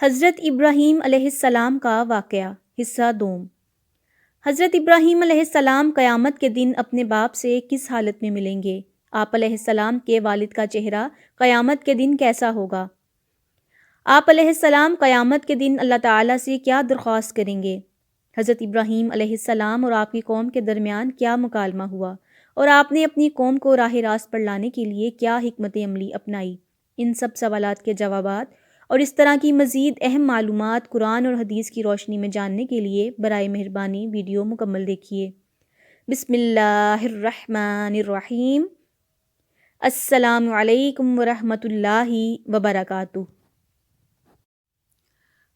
حضرت ابراہیم علیہ السلام کا واقعہ حصہ دوم۔ حضرت ابراہیم علیہ السلام قیامت کے دن اپنے باپ سے کس حالت میں ملیں گے؟ آپ علیہ السلام کے والد کا چہرہ قیامت کے دن کیسا ہوگا؟ آپ علیہ السلام قیامت کے دن اللہ تعالیٰ سے کیا درخواست کریں گے؟ حضرت ابراہیم علیہ السلام اور آپ کی قوم کے درمیان کیا مکالمہ ہوا اور آپ نے اپنی قوم کو راہ راست پر لانے کے لیے کیا حکمت عملی اپنائی؟ ان سب سوالات کے جوابات اور اس طرح کی مزید اہم معلومات قرآن اور حدیث کی روشنی میں جاننے کے لیے برائے مہربانی ویڈیو مکمل دیکھیے۔ بسم اللہ الرحمن الرحیم۔ السلام علیکم ورحمۃ اللہ وبرکاتہ۔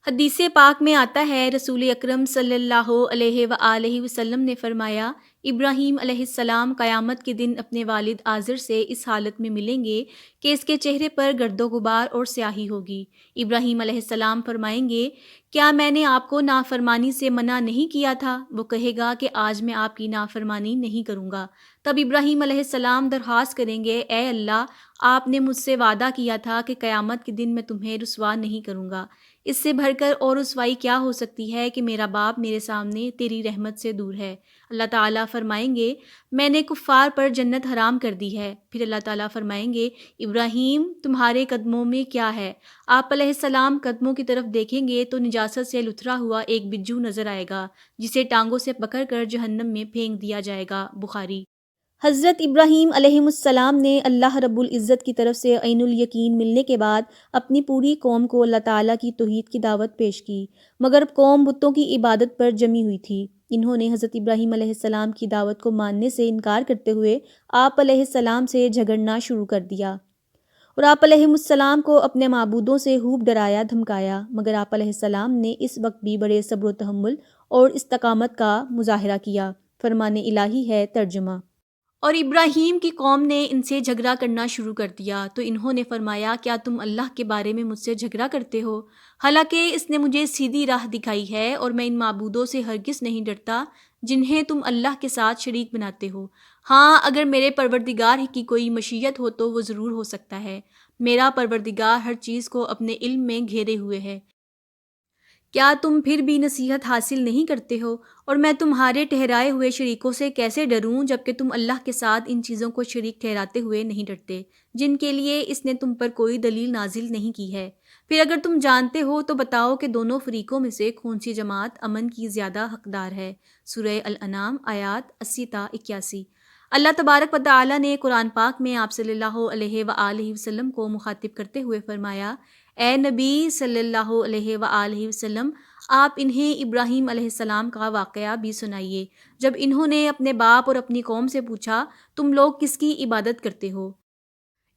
حدیث پاک میں آتا ہے، رسول اکرم صلی اللہ علیہ وآلہ وسلم نے فرمایا، ابراہیم علیہ السلام قیامت کے دن اپنے والد آزر سے اس حالت میں ملیں گے کہ اس کے چہرے پر گرد و غبار اور سیاہی ہوگی۔ ابراہیم علیہ السلام فرمائیں گے، کیا میں نے آپ کو نافرمانی سے منع نہیں کیا تھا؟ وہ کہے گا کہ آج میں آپ کی نافرمانی نہیں کروں گا۔ تب ابراہیم علیہ السلام درخواست کریں گے، اے اللہ، آپ نے مجھ سے وعدہ کیا تھا کہ قیامت کے دن میں تمہیں رسوا نہیں کروں گا۔ اس سے بڑھ کر اور رسوائی کیا ہو سکتی ہے کہ میرا باپ میرے سامنے تیری رحمت سے دور ہے۔ اللہ تعالیٰ فرمائیں گے، میں نے کفار پر جنت حرام کر دی ہے۔ پھر اللہ تعالیٰ فرمائیں گے، ابراہیم، تمہارے قدموں میں کیا ہے؟ آپ علیہ السلام قدموں کی طرف دیکھیں گے تو نجاست سے لتھڑا ہوا ایک بجو نظر آئے گا، جسے ٹانگوں سے پکڑ کر جہنم میں پھینک دیا جائے گا۔ بخاری۔ حضرت ابراہیم علیہ السلام نے اللہ رب العزت کی طرف سے عین الیقین ملنے کے بعد اپنی پوری قوم کو اللہ تعالیٰ کی توحید کی دعوت پیش کی، مگر قوم بتوں کی عبادت پر جمی ہوئی تھی۔ انہوں نے حضرت ابراہیم علیہ السلام کی دعوت کو ماننے سے انکار کرتے ہوئے آپ علیہ السلام سے جھگڑنا شروع کر دیا اور آپ علیہ السلام کو اپنے معبودوں سے خوب ڈرایا دھمکایا، مگر آپ علیہ السلام نے اس وقت بھی بڑے صبر و تحمل اور استقامت کا مظاہرہ کیا۔ فرمان الہی ہے ترجمہ۔ اور ابراہیم کی قوم نے ان سے جھگڑا کرنا شروع کر دیا تو انہوں نے فرمایا، کیا تم اللہ کے بارے میں مجھ سے جھگڑا کرتے ہو؟ حالانکہ اس نے مجھے سیدھی راہ دکھائی ہے اور میں ان معبودوں سے ہرگز نہیں ڈرتا جنہیں تم اللہ کے ساتھ شریک بناتے ہو۔ ہاں، اگر میرے پروردگار کی کوئی مشیت ہو تو وہ ضرور ہو سکتا ہے۔ میرا پروردگار ہر چیز کو اپنے علم میں گھیرے ہوئے ہے۔ کیا تم پھر بھی نصیحت حاصل نہیں کرتے ہو؟ اور میں تمہارے ٹھہرائے ہوئے شریکوں سے کیسے ڈروں جبکہ تم اللہ کے ساتھ ان چیزوں کو شریک ٹھہراتے ہوئے نہیں ڈرتے جن کے لیے اس نے تم پر کوئی دلیل نازل نہیں کی ہے؟ پھر اگر تم جانتے ہو تو بتاؤ کہ دونوں فریقوں میں سے کون سی جماعت امن کی زیادہ حقدار ہے۔ سورہ الانعام آیات 80 تا 81۔ اللہ تبارک و تعالیٰ نے قرآن پاک میں آپ صلی اللہ علیہ وآلہ وسلم کو مخاطب کرتے ہوئے فرمایا، اے نبی صلی اللہ علیہ وآلہ وسلم، آپ انہیں ابراہیم علیہ السلام کا واقعہ بھی سنائیے جب انہوں نے اپنے باپ اور اپنی قوم سے پوچھا، تم لوگ کس کی عبادت کرتے ہو؟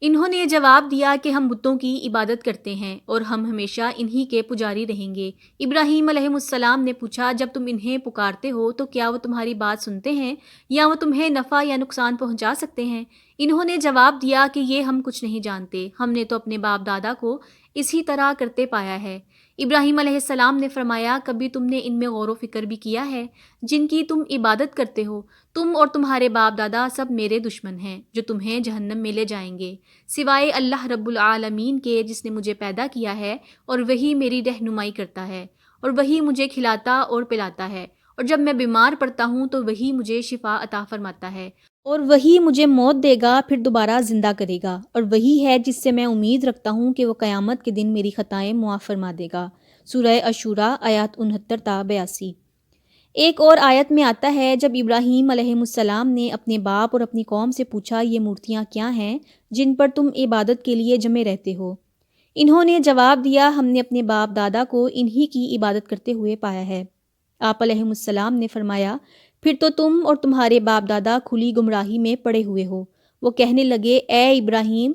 انہوں نے جواب دیا کہ ہم بتوں کی عبادت کرتے ہیں اور ہم ہمیشہ انہی کے پجاری رہیں گے۔ ابراہیم علیہ السلام نے پوچھا، جب تم انہیں پکارتے ہو تو کیا وہ تمہاری بات سنتے ہیں یا وہ تمہیں نفع یا نقصان پہنچا سکتے ہیں؟ انہوں نے جواب دیا کہ یہ ہم کچھ نہیں جانتے، ہم نے تو اپنے باپ دادا کو اسی طرح کرتے پایا ہے۔ ابراہیم علیہ السلام نے فرمایا، کبھی تم نے ان میں غور و فکر بھی کیا ہے جن کی تم عبادت کرتے ہو؟ تم اور تمہارے باپ دادا سب میرے دشمن ہیں جو تمہیں جہنم میں لے جائیں گے، سوائے اللہ رب العالمین کے جس نے مجھے پیدا کیا ہے اور وہی میری رہنمائی کرتا ہے اور وہی مجھے کھلاتا اور پلاتا ہے، اور جب میں بیمار پڑتا ہوں تو وہی مجھے شفا عطا فرماتا ہے، اور وہی مجھے موت دے گا پھر دوبارہ زندہ کرے گا، اور وہی ہے جس سے میں امید رکھتا ہوں کہ وہ قیامت کے دن میری خطائیں معاف فرما دے گا۔ سورہ الشورى آیات 69 تا 82۔ ایک اور آیت میں آتا ہے، جب ابراہیم علیہ السلام نے اپنے باپ اور اپنی قوم سے پوچھا، یہ مورتیاں کیا ہیں جن پر تم عبادت کے لیے جمے رہتے ہو؟ انہوں نے جواب دیا، ہم نے اپنے باپ دادا کو انہی کی عبادت کرتے ہوئے پایا ہے۔ آپ علیہ السلام نے فرمایا، پھر تو تم اور تمہارے باپ دادا کھلی گمراہی میں پڑے ہوئے ہو۔ وہ کہنے لگے، اے ابراہیم،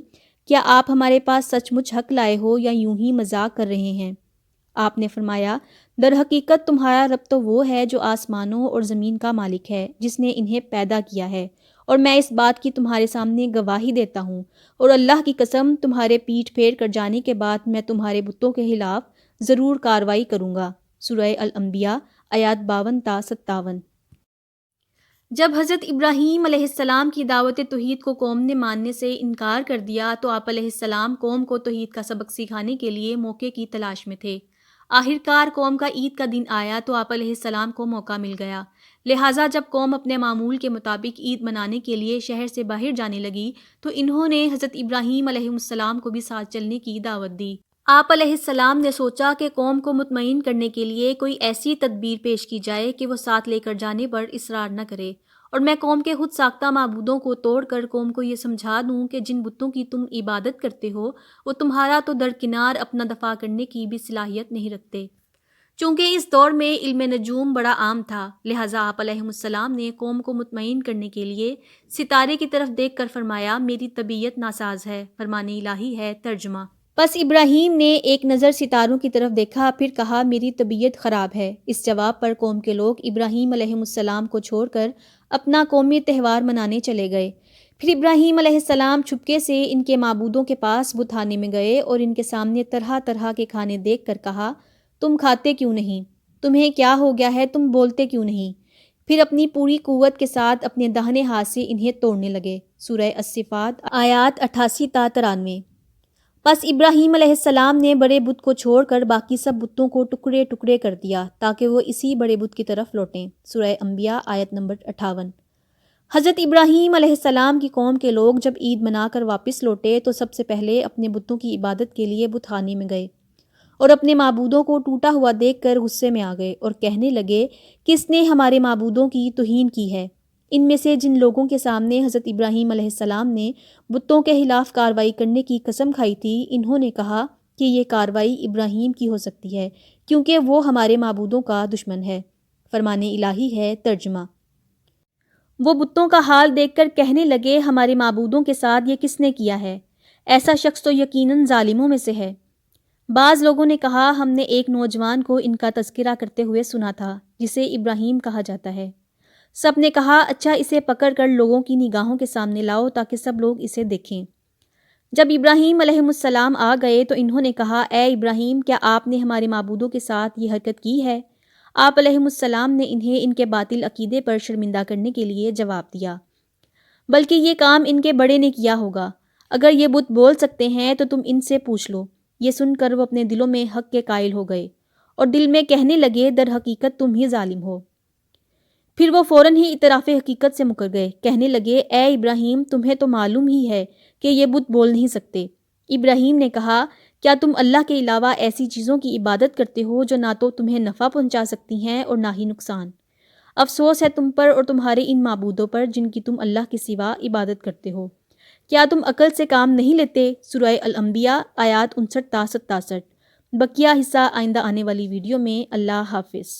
کیا آپ ہمارے پاس سچ مچ حق لائے ہو یا یوں ہی مذاق کر رہے ہیں؟ آپ نے فرمایا، در حقیقت تمہارا رب تو وہ ہے جو آسمانوں اور زمین کا مالک ہے، جس نے انہیں پیدا کیا ہے، اور میں اس بات کی تمہارے سامنے گواہی دیتا ہوں، اور اللہ کی قسم، تمہارے پیٹھ پھیر کر جانے کے بعد میں تمہارے بتوں کے خلاف ضرور کارروائی کروں گا۔ سورہ الانبیاء آیات 52 تا 57۔ جب حضرت ابراہیم علیہ السلام کی دعوت توحید کو قوم نے ماننے سے انکار کر دیا تو آپ علیہ السلام قوم کو توحید کا سبق سکھانے کے لیے موقع کی تلاش میں تھے۔ آخرکار قوم کا عید کا دن آیا تو آپ علیہ السلام کو موقع مل گیا، لہٰذا جب قوم اپنے معمول کے مطابق عید منانے کے لیے شہر سے باہر جانے لگی تو انہوں نے حضرت ابراہیم علیہ السلام کو بھی ساتھ چلنے کی دعوت دی۔ آپ علیہ السلام نے سوچا کہ قوم کو مطمئن کرنے کے لیے کوئی ایسی تدبیر پیش کی جائے کہ وہ ساتھ لے کر جانے پر اصرار نہ کرے، اور میں قوم کے خود ساختہ معبودوں کو توڑ کر قوم کو یہ سمجھا دوں کہ جن بتوں کی تم عبادت کرتے ہو وہ تمہارا تو درکنار اپنا دفاع کرنے کی بھی صلاحیت نہیں رکھتے۔ چونکہ اس دور میں علم نجوم بڑا عام تھا، لہٰذا آپ علیہ السلام نے قوم کو مطمئن کرنے کے لیے ستارے کی طرف دیکھ کر فرمایا میری طبیعت ناساز ہے، فرمان الہی ہے۔ ترجمہ: پس ابراہیم نے ایک نظر ستاروں کی طرف دیکھا، پھر کہا میری طبیعت خراب ہے۔ اس جواب پر قوم کے لوگ ابراہیم علیہ السلام کو چھوڑ کر اپنا قومی تہوار منانے چلے گئے۔ پھر ابراہیم علیہ السلام چھپکے سے ان کے معبودوں کے پاس بتخانے میں گئے اور ان کے سامنے طرح طرح کے کھانے دیکھ کر کہا تم کھاتے کیوں نہیں؟ تمہیں کیا ہو گیا ہے؟ تم بولتے کیوں نہیں؟ پھر اپنی پوری قوت کے ساتھ اپنے داہنے ہاتھ سے انہیں توڑنے لگے۔ سورہ الصفات آیات 88 تا 93۔ پس ابراہیم علیہ السلام نے بڑے بت کو چھوڑ کر باقی سب بتوں کو ٹکڑے ٹکڑے کر دیا تاکہ وہ اسی بڑے بت کی طرف لوٹیں۔ سورہ انبیاء آیت نمبر 58۔ حضرت ابراہیم علیہ السلام کی قوم کے لوگ جب عید منا کر واپس لوٹے تو سب سے پہلے اپنے بتوں کی عبادت کے لیے بت خانے میں گئے اور اپنے معبودوں کو ٹوٹا ہوا دیکھ کر غصے میں آ گئے اور کہنے لگے کس نے ہمارے معبودوں کی توہین کی ہے؟ ان میں سے جن لوگوں کے سامنے حضرت ابراہیم علیہ السلام نے بتوں کے خلاف کارروائی کرنے کی قسم کھائی تھی، انہوں نے کہا کہ یہ کارروائی ابراہیم کی ہو سکتی ہے کیونکہ وہ ہمارے معبودوں کا دشمن ہے، فرمان الہی ہے۔ ترجمہ: وہ بتوں کا حال دیکھ کر کہنے لگے ہمارے معبودوں کے ساتھ یہ کس نے کیا ہے؟ ایسا شخص تو یقیناً ظالموں میں سے ہے۔ بعض لوگوں نے کہا ہم نے ایک نوجوان کو ان کا تذکرہ کرتے ہوئے سنا تھا جسے ابراہیم کہا جاتا ہے۔ سب نے کہا اچھا اسے پکڑ کر لوگوں کی نگاہوں کے سامنے لاؤ تاکہ سب لوگ اسے دیکھیں۔ جب ابراہیم علیہ السلام آ گئے تو انہوں نے کہا اے ابراہیم کیا آپ نے ہمارے معبودوں کے ساتھ یہ حرکت کی ہے؟ آپ علیہ السلام نے انہیں ان کے باطل عقیدے پر شرمندہ کرنے کے لیے جواب دیا بلکہ یہ کام ان کے بڑے نے کیا ہوگا، اگر یہ بت بول سکتے ہیں تو تم ان سے پوچھ لو۔ یہ سن کر وہ اپنے دلوں میں حق کے قائل ہو گئے اور دل میں کہنے لگے در حقیقت تم ہی ظالم ہو۔ پھر وہ فوراً ہی اعتراف حقیقت سے مکر گئے، کہنے لگے اے ابراہیم تمہیں تو معلوم ہی ہے کہ یہ بت بول نہیں سکتے۔ ابراہیم نے کہا کیا تم اللہ کے علاوہ ایسی چیزوں کی عبادت کرتے ہو جو نہ تو تمہیں نفع پہنچا سکتی ہیں اور نہ ہی نقصان؟ افسوس ہے تم پر اور تمہارے ان معبودوں پر جن کی تم اللہ کے سوا عبادت کرتے ہو۔ کیا تم عقل سے کام نہیں لیتے؟ سورہ الانبیاء آیات 59 تا 67۔ بقیہ حصہ آئندہ آنے والی ویڈیو میں۔ اللہ حافظ۔